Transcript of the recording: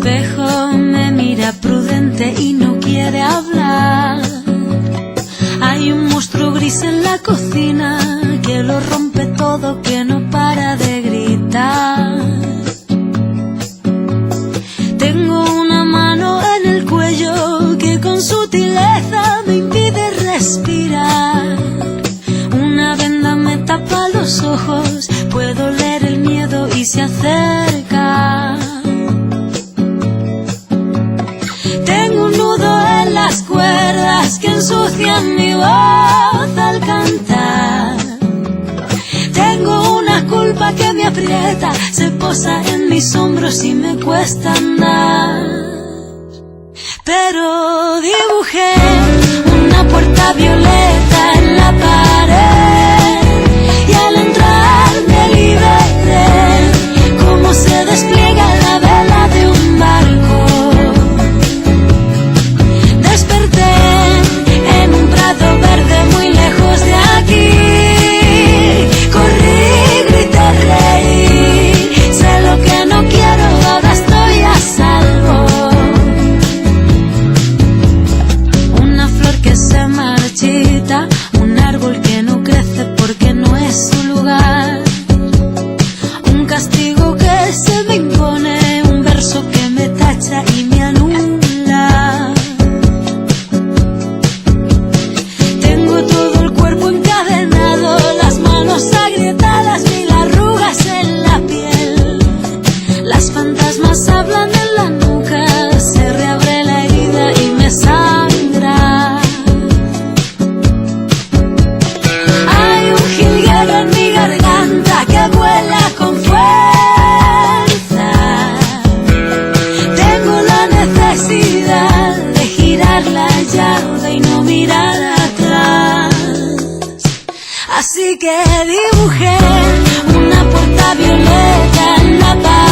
espejo me mira prudente y no quiere hablar. Hay un monstruo gris en la cocina que lo rompe todo, que no para de gritar. Tengo una mano en el cuello que con sutileza me impide respirar. Una venda me tapa los ojos, puedo leer el miedo y se acerca. Tengo un nudo en las cuerdas que ensucian mi voz al cantar. Tengo una culpa que me aprieta, se posa en mis hombros y me cuesta andar. Pero dibujé una puerta violeta en la pared y al entrar me liberé, como se despliega la vela de un barco. Desperté en un prado verde muy lejos de aquí. Corrí, grité, reí, sé lo que no quiero, ahora estoy a salvo. Una flor que se marchita, un árbol que no crece porque no es su lugar. Un castigo que se me impone, un verso que me tacha y me anula. Tengo todo el cuerpo encadenado, las manos agrietadas, mil arrugas en la piel. Las fantasmas hablan en la nuca, se reabre la herida y me sangra. Hay un jilguero en mi garganta que vuela con fuerza. Tengo la necesidad de girar la llave y no mirar atrás. Así que dibujé una puerta violeta en la pared